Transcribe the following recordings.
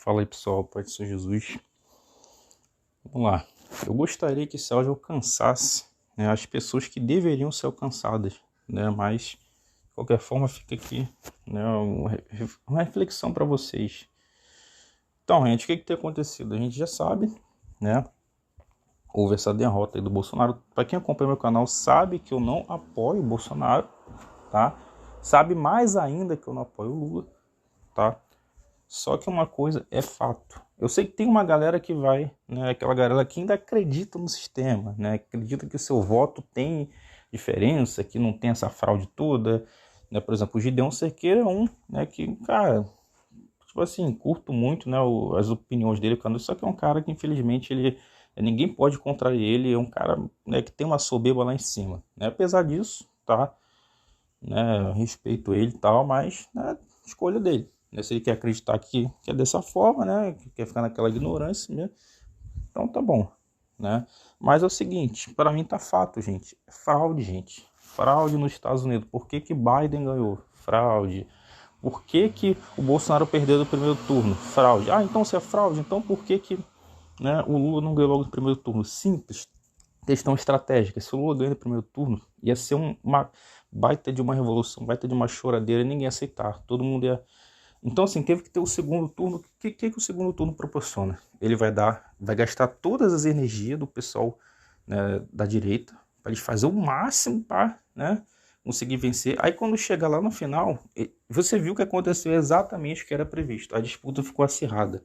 Fala aí pessoal, Pai do Senhor Jesus. Vamos lá. Eu gostaria que esse áudio alcançasse, né, as pessoas que deveriam ser alcançadas, né, mas de qualquer forma fica aqui, né, uma reflexão para vocês. Então, gente, o que tem acontecido? A gente já sabe, né, houve essa derrota aí do Bolsonaro. Para quem acompanha meu canal sabe que eu não apoio o Bolsonaro, tá? Sabe mais ainda que eu não apoio o Lula, tá? Só que uma coisa é fato. Eu sei que tem uma galera que vai, né, aquela galera que ainda acredita no sistema, né, acredita que o seu voto tem diferença, que não tem essa fraude toda, né, por exemplo, o Gideon Cerqueira é um, né, que, cara, tipo assim, curto muito, né, as opiniões dele, só que é um cara que, infelizmente, ninguém pode contrariar ele, é um cara, né, que tem uma soberba lá em cima, né, apesar disso, tá, né, respeito ele e tal, mas, né, escolha dele. Se ele quer acreditar que é dessa forma, né? Que quer ficar naquela ignorância mesmo, então tá bom, né? Mas é o seguinte, para mim tá fato, gente. É fraude, gente. Fraude nos Estados Unidos. Por que Biden ganhou? Fraude. Por que o Bolsonaro perdeu no primeiro turno? Fraude. Ah, então se é fraude, então por que né, o Lula não ganhou logo no primeiro turno? Simples. Questão estratégica. Se o Lula ganha no primeiro turno, ia ser uma baita de uma revolução, baita de uma choradeira, e ninguém ia aceitar. Todo mundo ia... Então, assim, teve que ter o segundo turno. O que o segundo turno proporciona? Ele vai gastar todas as energias do pessoal, né, da direita, para eles fazer o máximo para, né, conseguir vencer. Aí, quando chegar lá no final, você viu que aconteceu exatamente o que era previsto. A disputa ficou acirrada.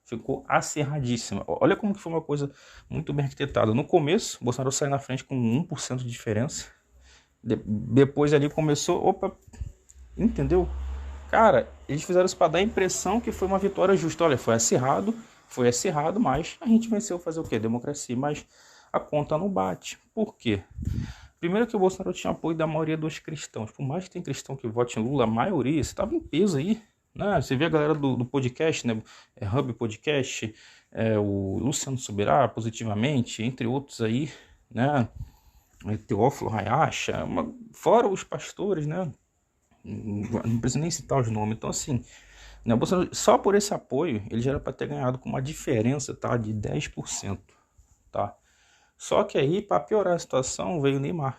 Ficou acirradíssima. Olha como que foi uma coisa muito bem arquitetada. No começo, o Bolsonaro saiu na frente com 1% de diferença. Depois ali começou... Opa, entendeu? Cara, eles fizeram isso para dar a impressão que foi uma vitória justa. Olha, foi acirrado, mas a gente venceu fazer o quê? Democracia. Mas a conta não bate. Por quê? Primeiro que o Bolsonaro tinha apoio da maioria dos cristãos. Por mais que tem cristão que vote em Lula, a maioria, você estava em peso aí. Né? Você vê a galera do podcast, né? Hub Podcast, o Luciano Subirá, Positivamente, entre outros aí, né? Teófilo Hayashi, fora os pastores, né? Não precisa nem citar os nomes. Então, assim, né, Bolsonaro, só por esse apoio, ele já era para ter ganhado com uma diferença, tá, de 10%. Tá? Só que aí, para piorar a situação, veio o Neymar.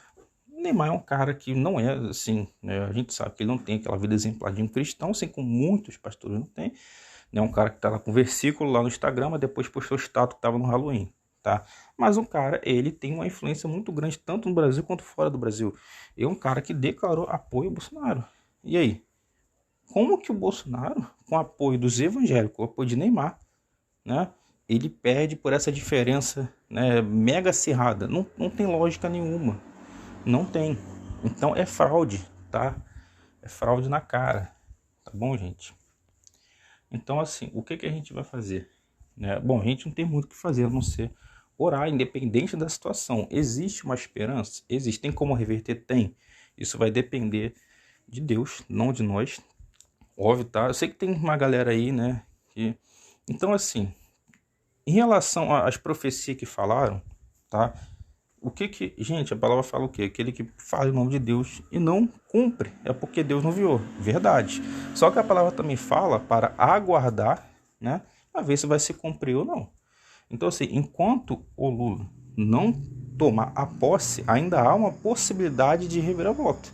O Neymar é um cara que não é assim, né, a gente sabe que ele não tem aquela vida exemplar de um cristão, assim como muitos pastores não têm. É um cara que tá lá com versículo lá no Instagram, mas depois postou status que tava no Halloween. Tá? Mas um cara, ele tem uma influência muito grande, tanto no Brasil quanto fora do Brasil. É um cara que declarou apoio ao Bolsonaro. E aí? Como que o Bolsonaro, com apoio dos evangélicos, com apoio de Neymar, né, ele perde por essa diferença, né, mega acirrada? Não tem lógica nenhuma. Não tem. Então é fraude, tá? É fraude na cara. Tá bom, gente? Então, assim, o que a gente vai fazer? Né? Bom, a gente não tem muito o que fazer, a não ser orar, independente da situação. Existe uma esperança? Existe. Tem como reverter? Tem. Isso vai depender de Deus, não de nós. Óbvio, tá? Eu sei que tem uma galera aí, né? Então, assim, em relação às profecias que falaram, tá? Gente, a palavra fala o quê? Aquele que fala em nome de Deus e não cumpre, é porque Deus não enviou. Verdade. Só que a palavra também fala para aguardar, né? A ver se vai se cumprir ou não. Então, assim, enquanto o Lula não tomar a posse, ainda há uma possibilidade de reviravolta.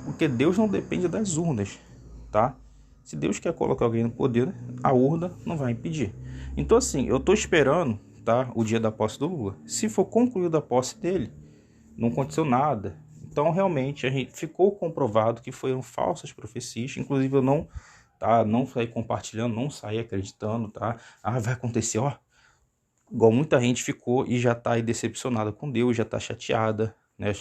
Porque Deus não depende das urnas, tá? Se Deus quer colocar alguém no poder, a urna não vai impedir. Então, assim, eu tô esperando, tá, o dia da posse do Lula. Se for concluída a posse dele, não aconteceu nada. Então, realmente, a gente ficou comprovado que foram falsas profecias. Inclusive, eu não saí compartilhando, não saí acreditando, tá? Ah, vai acontecer, ó. Igual muita gente ficou e já tá aí decepcionada com Deus, já tá chateada, né?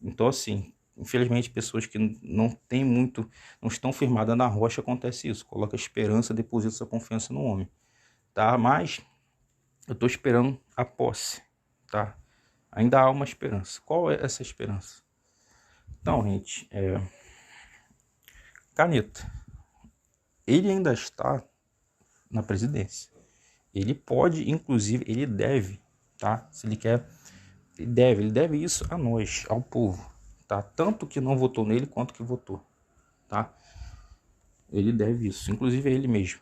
Então, assim, infelizmente, pessoas que não têm muito, não estão firmadas na rocha, acontece isso. Coloca esperança, deposita sua confiança no homem, tá? Mas eu tô esperando a posse, tá? Ainda há uma esperança. Qual é essa esperança? Então, gente, Caneta, ele ainda está na presidência. Ele pode, inclusive, ele deve, tá? Se ele quer, ele deve isso a nós, ao povo, tá? Tanto que não votou nele quanto que votou, tá? Ele deve isso, inclusive a ele mesmo,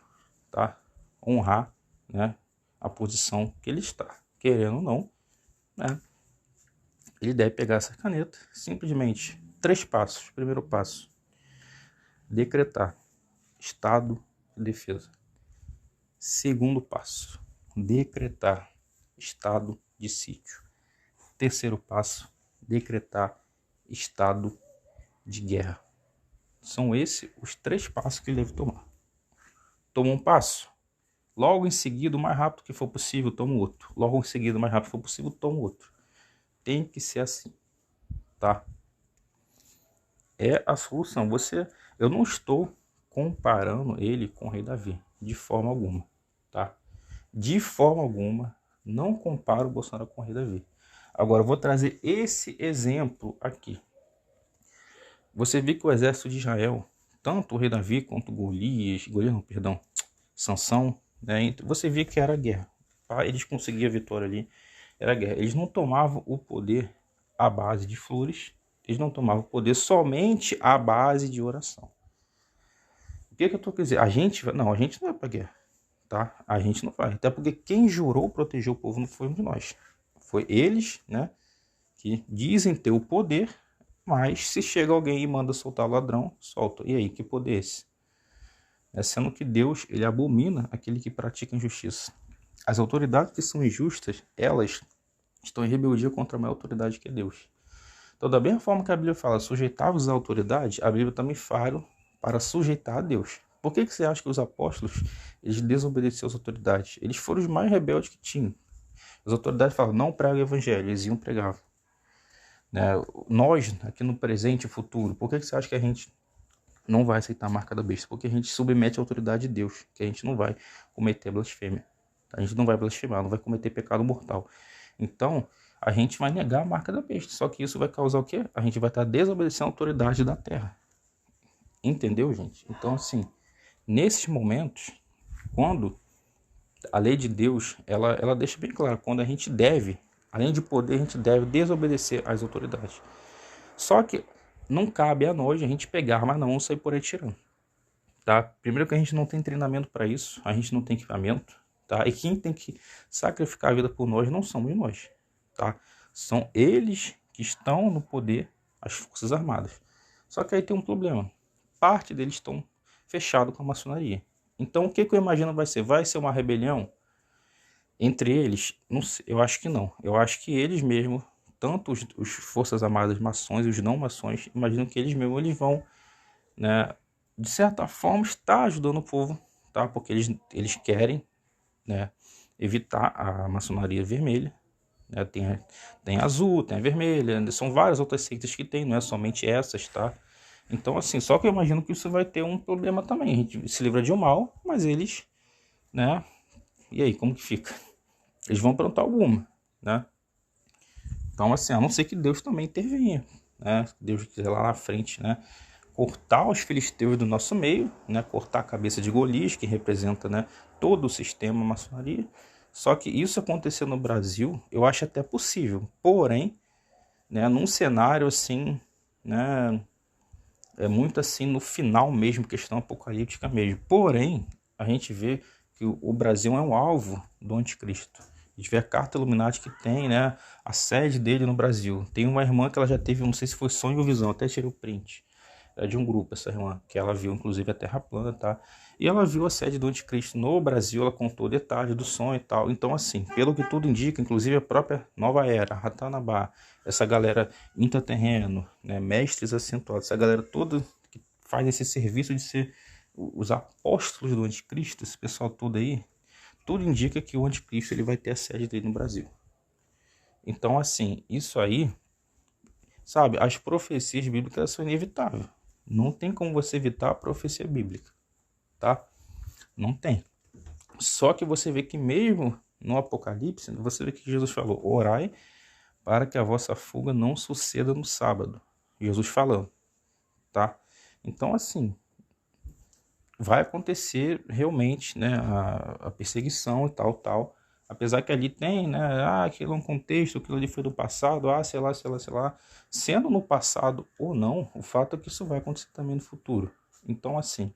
tá? honrar, né, a posição que ele está. Querendo ou não, né, ele deve pegar essa caneta, simplesmente 3 passos. Primeiro passo, decretar estado de defesa. Segundo passo, decretar estado de sítio. Terceiro passo, decretar estado de guerra. São esses os 3 passos que ele deve tomar. Toma um passo, logo em seguida, o mais rápido que for possível, toma outro. Logo em seguida, o mais rápido que for possível, toma outro. Tem que ser assim, tá? É a solução. Eu não estou comparando ele com o rei Davi, de forma alguma, tá? De forma alguma, não comparo o Bolsonaro com o rei Davi. Agora, eu vou trazer esse exemplo aqui. Você vê que o exército de Israel, tanto o rei Davi quanto Golias, Sansão, né, você vê que era guerra. Tá? Eles conseguiam a vitória ali, era guerra. Eles não tomavam o poder à base de flores, eles não tomavam o poder somente à base de oração. O que eu estou querendo dizer? A gente não vai para guerra, tá? A gente não vai. Até porque quem jurou proteger o povo não foi nós. Foi eles, né, que dizem ter o poder, mas se chega alguém e manda soltar o ladrão, solta. E aí, que poder é esse? Sendo que Deus, ele abomina aquele que pratica injustiça. As autoridades que são injustas, elas estão em rebeldia contra a maior autoridade que é Deus. Então, da mesma forma que a Bíblia fala sujeitar-vos à autoridade, a Bíblia também fala para sujeitar a Deus. Por que você acha que os apóstolos, eles desobedeceram às autoridades? Eles foram os mais rebeldes que tinham. As autoridades falam, não prega o evangelho, eles iam pregar. Né? Nós, aqui no presente e futuro, por que você acha que a gente não vai aceitar a marca da besta? Porque a gente submete a autoridade de Deus, que a gente não vai cometer blasfêmia. A gente não vai blasfemar, não vai cometer pecado mortal. Então, a gente vai negar a marca da besta. Só que isso vai causar o quê? A gente vai estar desobedecendo a autoridade da terra. Entendeu, gente? Então, assim, nesses momentos, quando a lei de Deus, ela deixa bem claro, quando a gente deve, além de poder, a gente deve desobedecer às autoridades. Só que não cabe a nós a gente pegar arma não sair por aí tirando. Tá? Primeiro que a gente não tem treinamento para isso, a gente não tem equipamento, tá? E quem tem que sacrificar a vida por nós não somos nós, tá? São eles que estão no poder, as Forças Armadas. Só que aí tem um problema. Parte deles estão fechados com a maçonaria. Então o que eu imagino vai ser? Vai ser uma rebelião entre eles? Não sei, eu acho que não. Eu acho que eles mesmos, tanto os Forças Armadas maçons e os não maçons, imagino que eles mesmos eles vão, né, de certa forma, estar ajudando o povo, tá? Porque eles querem, né, evitar a maçonaria vermelha. Né? Tem azul, tem a vermelha, são várias outras seitas que tem, não é somente essas, tá? Então, assim, só que eu imagino que isso vai ter um problema também. A gente se livra de um mal, mas eles, né? E aí, como que fica? Eles vão aprontar alguma, né? Então, assim, a não ser que Deus também intervenha, né? Deus quiser lá na frente, né, cortar os filisteus do nosso meio, né? Cortar a cabeça de Golias, que representa, né, todo o sistema maçonaria. Só que isso acontecer no Brasil, eu acho até possível. Porém, né, num cenário assim, né, é muito assim no final mesmo, questão apocalíptica mesmo. Porém, a gente vê que o Brasil é um alvo do anticristo. A gente vê a carta Illuminati que tem, né, a sede dele no Brasil. Tem uma irmã que ela já teve, não sei se foi sonho ou visão, até tirei o print. É de um grupo, essa irmã, que ela viu inclusive a Terra plana, tá? E ela viu a sede do anticristo no Brasil, ela contou detalhes do sonho e tal. Então, assim, pelo que tudo indica, inclusive a própria Nova Era, Ratanabá, essa galera intraterreno, né, mestres acentuados, essa galera toda que faz esse serviço de ser os apóstolos do anticristo, esse pessoal todo aí, tudo indica que o anticristo ele vai ter a sede dele no Brasil. Então, assim, isso aí, sabe, as profecias bíblicas são inevitáveis. Não tem como você evitar a profecia bíblica, tá? Não tem. Só que você vê que mesmo no Apocalipse, você vê que Jesus falou, orai para que a vossa fuga não suceda no sábado. Jesus falando, tá? Então, assim, vai acontecer realmente, né, a perseguição e tal. Apesar que ali tem, né, aquilo é um contexto, aquilo ali foi do passado, sei lá. Sendo no passado ou não, o fato é que isso vai acontecer também no futuro. Então, assim,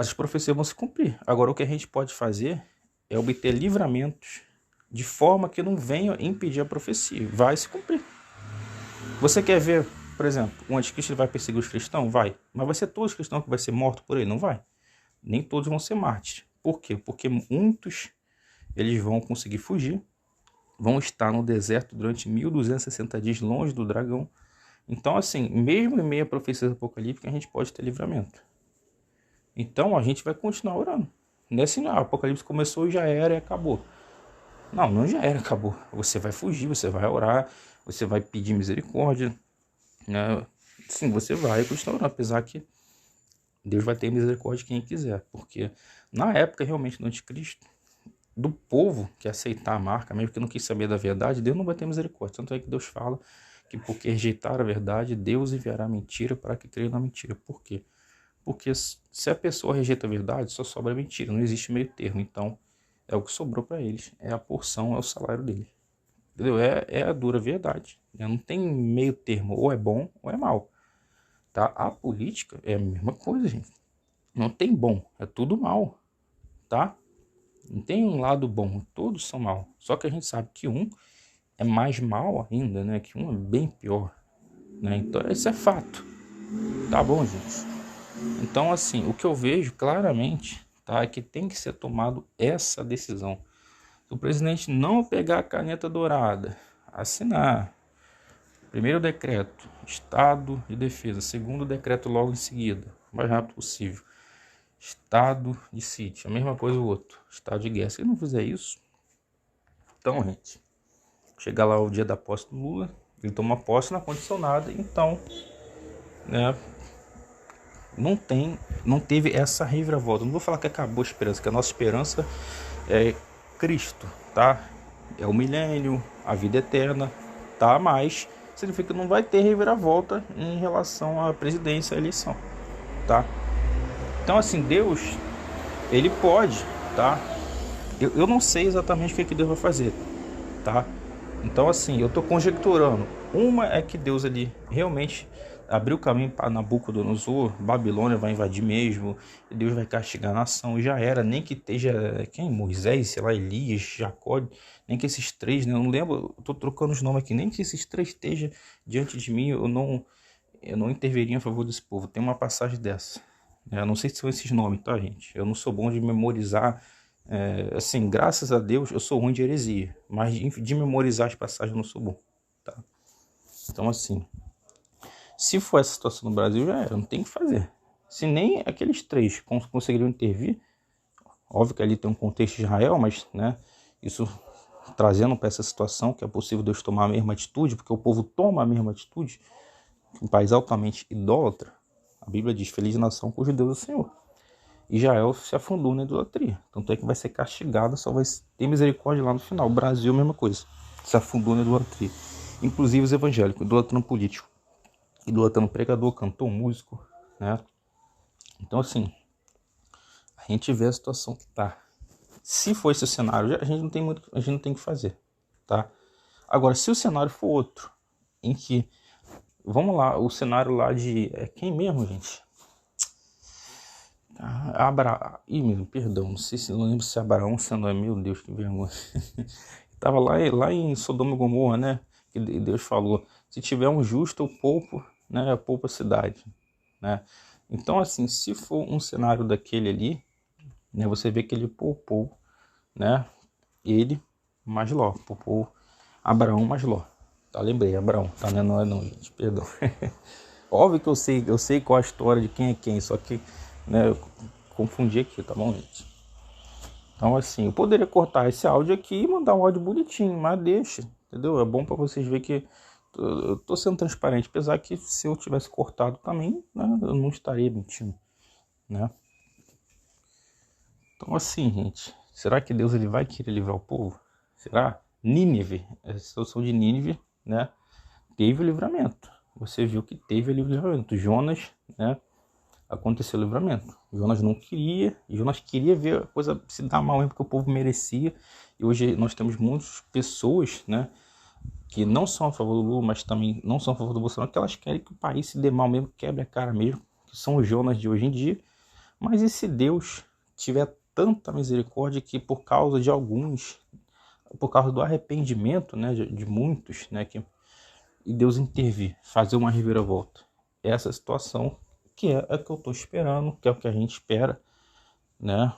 as profecias vão se cumprir. Agora, o que a gente pode fazer é obter livramentos de forma que não venha impedir a profecia. Vai se cumprir. Você quer ver, por exemplo, o anticristo vai perseguir os cristãos? Vai. Mas vai ser todos os cristãos que vai ser morto por ele? Não vai. Nem todos vão ser mártires. Por quê? Porque muitos eles vão conseguir fugir, vão estar no deserto durante 1260 dias longe do dragão. Então, assim, mesmo em meio à profecia apocalíptica, a gente pode ter livramento. Então, a gente vai continuar orando. Não é assim, o apocalipse começou e já era e acabou. Não já era, acabou. Você vai fugir, você vai orar, você vai pedir misericórdia, né? Sim, você vai continuar orando, apesar que Deus vai ter misericórdia de quem quiser. Porque na época, realmente, do anticristo, do povo que aceitar a marca, mesmo que não quis saber da verdade, Deus não vai ter misericórdia. Tanto é que Deus fala que porque rejeitaram a verdade, Deus enviará mentira para que creiam na mentira. Por quê? Porque se a pessoa rejeita a verdade, só sobra mentira, não existe meio termo. Então, é o que sobrou para eles, é a porção, é o salário deles. Entendeu? É a dura verdade. Não tem meio termo, ou é bom ou é mal. Tá? A política é a mesma coisa, gente. Não tem bom, é tudo mal. Tá? Não tem um lado bom, todos são mal. Só que a gente sabe que um é mais mal ainda, né? Que um é bem pior. Né? Então, esse é fato. Tá bom, gente? Então, assim, o que eu vejo claramente, tá, é que tem que ser tomado essa decisão. Se o presidente não pegar a caneta dourada, assinar primeiro decreto, estado de defesa, segundo decreto logo em seguida, o mais rápido possível, estado de sítio, a mesma coisa o outro, estado de guerra. Se ele não fizer isso, então, gente, chegar lá o dia da posse do Lula, ele toma posse na condição nada, então, né, não teve essa reviravolta. Não vou falar que acabou a esperança, que a nossa esperança é Cristo, tá? É o milênio, a vida eterna, tá? Mas significa que não vai ter reviravolta em relação à presidência e à eleição, tá? Então, assim, Deus, ele pode, tá? Eu não sei exatamente o que Deus vai fazer, tá? Então, assim, eu tô conjecturando. Uma é que Deus, ele realmente abriu o caminho para Nabucodonosor, Babilônia vai invadir mesmo, Deus vai castigar a nação, e já era, nem que esteja, Moisés, sei lá, Elias, Jacó, nem que esses três, né, eu não lembro, eu tô trocando os nomes aqui, nem que esses três estejam diante de mim, eu não interveria a favor desse povo. Tem uma passagem dessa, eu não sei se são esses nomes, tá, gente? Eu não sou bom de memorizar, assim, graças a Deus, eu sou ruim de heresia, mas de memorizar as passagens eu não sou bom, tá? Então, assim, se for essa situação no Brasil, já era, não tem o que fazer. Se nem aqueles três conseguiriam intervir, óbvio que ali tem um contexto de Israel, mas, né, isso trazendo para essa situação, que é possível Deus tomar a mesma atitude, porque o povo toma a mesma atitude, um país altamente idólatra. A Bíblia diz, feliz nação cujo Deus é o Senhor. Israel se afundou na idolatria, tanto é que vai ser castigado, só vai ter misericórdia lá no final. O Brasil, a mesma coisa, se afundou na idolatria. Inclusive os evangélicos, idolatrando político, idolatrando pregador, cantor, músico, né? Então, assim, a gente vê a situação que tá. Se for esse cenário, a gente não tem o que fazer, tá? Agora, se o cenário for outro, em que, vamos lá, o cenário lá de, quem mesmo, gente? Perdão, não sei se não lembro se é Abraão, se não é, meu Deus, que vergonha. Tava lá em Sodoma e Gomorra, né? Que Deus falou, se tiver um justo, eu poupo, né? Eu poupo a cidade, né? Então, assim, se for um cenário daquele ali, né? Você vê que ele poupou, né? Ele mais Ló, poupou Abraão mais Ló. Tá, lembrei, Abraão, tá? Não é não, gente, perdão. Óbvio que eu sei qual a história de quem é quem, só que, né, eu confundi aqui, tá bom, gente? Então, assim, eu poderia cortar esse áudio aqui e mandar um áudio bonitinho, mas deixa, entendeu? É bom para vocês verem que eu tô sendo transparente, apesar que se eu tivesse cortado também, né, eu não estaria mentindo, né? Então, assim, gente, será que Deus ele vai querer livrar o povo? Será? Nínive, a situação de Nínive, né, teve o livramento. Você viu que teve o livramento. Jonas, né, aconteceu o livramento. Jonas não queria, Jonas queria ver a coisa se dar mal, porque o povo merecia. E hoje nós temos muitas pessoas, né, que não são a favor do Lula, mas também não são a favor do Bolsonaro, que elas querem que o país se dê mal mesmo, quebre a cara mesmo, que são os Jonas de hoje em dia, Mas e se Deus tiver tanta misericórdia que por causa de alguns, por causa do arrependimento, né, de muitos, né, e Deus intervir, fazer uma reviravolta? Essa situação que é que eu estou esperando, que é o que a gente espera, né?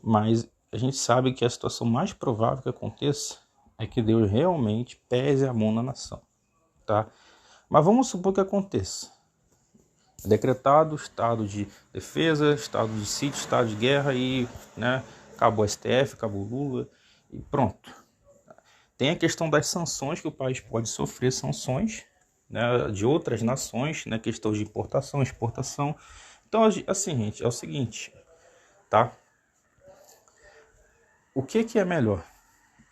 Mas a gente sabe que a situação mais provável que aconteça é que Deus realmente pese a mão na nação, tá? Mas vamos supor que aconteça. Decretado estado de defesa, estado de sítio, estado de guerra e, né, acabou o STF, acabou o Lula e pronto. Tem a questão das sanções, que o país pode sofrer sanções, né, de outras nações, né, questão de importação, exportação. Então, assim, gente, é o seguinte, tá? O que é melhor?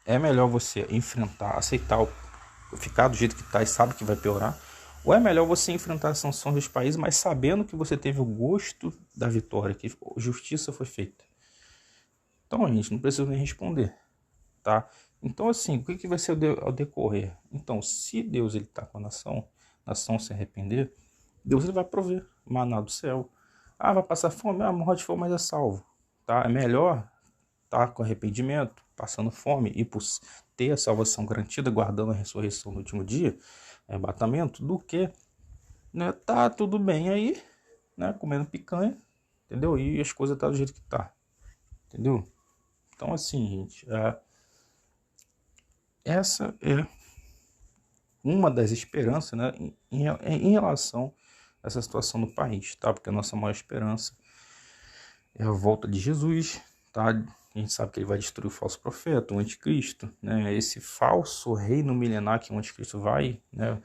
É melhor você enfrentar, aceitar, ficar do jeito que está e sabe que vai piorar? Ou é melhor você enfrentar as sanções dos países, mas sabendo que você teve o gosto da vitória, que justiça foi feita? Então, gente, não precisa nem responder, tá? Então, assim, o que vai ser ao decorrer? Então, se Deus está com a nação se arrepender, Deus ele vai prover maná do céu. Ah, vai passar fome? Ah, morre de fome, mas é salvo, tá? É melhor tá com arrependimento, passando fome e por ter a salvação garantida, guardando a ressurreição no último dia, arrebatamento, do que, né, tá tudo bem aí, né, comendo picanha, entendeu? E as coisas tá do jeito que tá, entendeu? Então, assim, gente, essa é uma das esperanças, né, em relação a essa situação do país, tá? Porque a nossa maior esperança é a volta de Jesus, tá? A gente sabe que ele vai destruir o falso profeta, o anticristo, né? Esse falso reino milenar que o anticristo vai, né,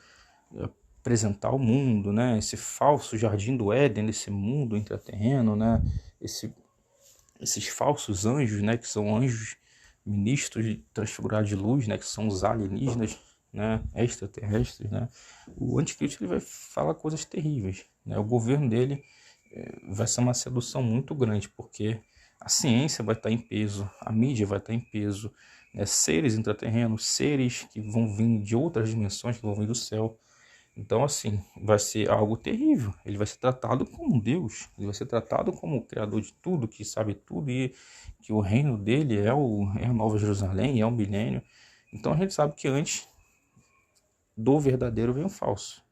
apresentar ao mundo, né? Esse falso jardim do Éden, esse mundo intraterreno, né? Esses falsos anjos, né? Que são anjos ministros transfigurados de luz, né? Que são os alienígenas, né? Extraterrestres, né? O anticristo ele vai falar coisas terríveis, né? O governo dele vai ser uma sedução muito grande, porque a ciência vai estar em peso, a mídia vai estar em peso, né? Seres intraterrenos, seres que vão vir de outras dimensões, que vão vir do céu. Então, assim, vai ser algo terrível. Ele vai ser tratado como Deus, ele vai ser tratado como o Criador de tudo, que sabe tudo, e que o reino dele é a Nova Jerusalém, é o milênio. Então a gente sabe que antes do verdadeiro vem o falso.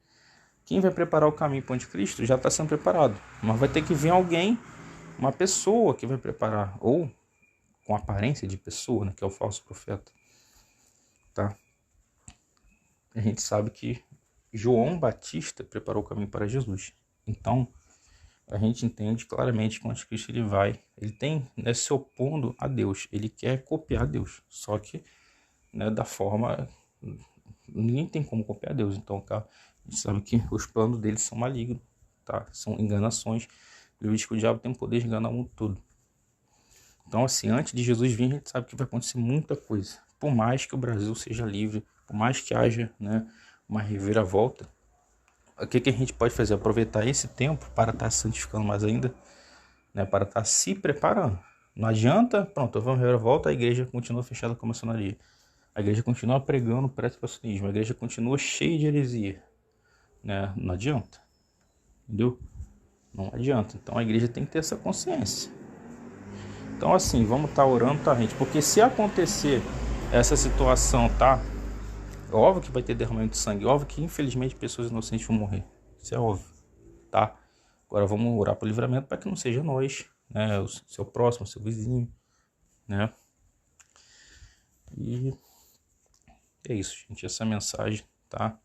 Quem vai preparar o caminho para o anticristo já está sendo preparado, mas vai ter que vir alguém, uma pessoa que vai preparar, ou com aparência de pessoa, né, que é o falso profeta, tá? A gente sabe que João Batista preparou o caminho para Jesus. Então, a gente entende claramente que o anticristo ele tem, né, se opondo a Deus, ele quer copiar Deus, só que, né, da forma, ninguém tem como copiar Deus. Então, a gente sabe que os planos dele são malignos, tá? São enganações. Ele diz que o diabo tem o poder de enganar o mundo todo. Então, assim, antes de Jesus vir, a gente sabe que vai acontecer muita coisa. Por mais que o Brasil seja livre, por mais que haja, né, uma reviravolta, o que a gente pode fazer? Aproveitar esse tempo para estar se santificando mais ainda, né, para estar se preparando. Não adianta, pronto, vamos reviravolta, a igreja continua fechada com a maçonaria. A igreja continua pregando pré-tribulacionismo, a igreja continua cheia de heresia, né? Não adianta, entendeu? Não adianta. Então a igreja tem que ter essa consciência. Então, assim, vamos estar orando, tá, gente? Porque se acontecer essa situação, tá? É óbvio que vai ter derramamento de sangue. É óbvio que, infelizmente, pessoas inocentes vão morrer. Isso é óbvio, tá? Agora vamos orar para o livramento para que não seja nós, né? O seu próximo, o seu vizinho, né? E é isso, gente. Essa mensagem, tá?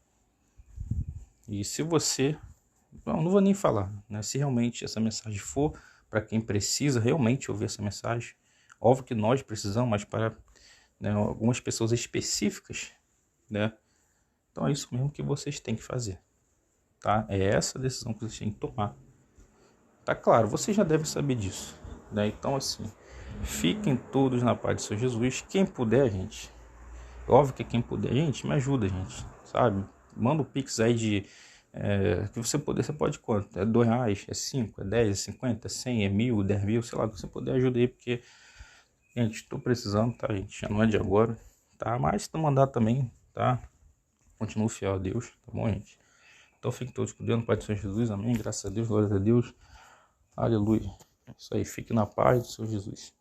E se você... não vou nem falar, né? Se realmente essa mensagem for para quem precisa realmente ouvir essa mensagem, óbvio que nós precisamos, mas para, né, algumas pessoas específicas, né? Então é isso mesmo que vocês têm que fazer, tá? É essa a decisão que vocês têm que tomar. Tá claro, vocês já devem saber disso, né? Então, assim, fiquem todos na paz de Senhor Jesus. Quem puder, gente, óbvio que quem puder, gente, me ajuda, gente, sabe? Manda um pix aí de... que você puder, você pode quanto? É R$2, é 5, é 10, é 50, é 100, é 1000, 10 mil, sei lá, que você puder ajuda aí, porque, gente, estou precisando, tá, gente? Já não é de agora, tá? Mas se não mandar também, tá? Continuo fiel a Deus, tá bom, gente? Então fiquem todos com Deus, no Pai do Senhor Jesus, amém? Graças a Deus, glória a Deus. Aleluia. É isso aí, fique na paz do Senhor Jesus.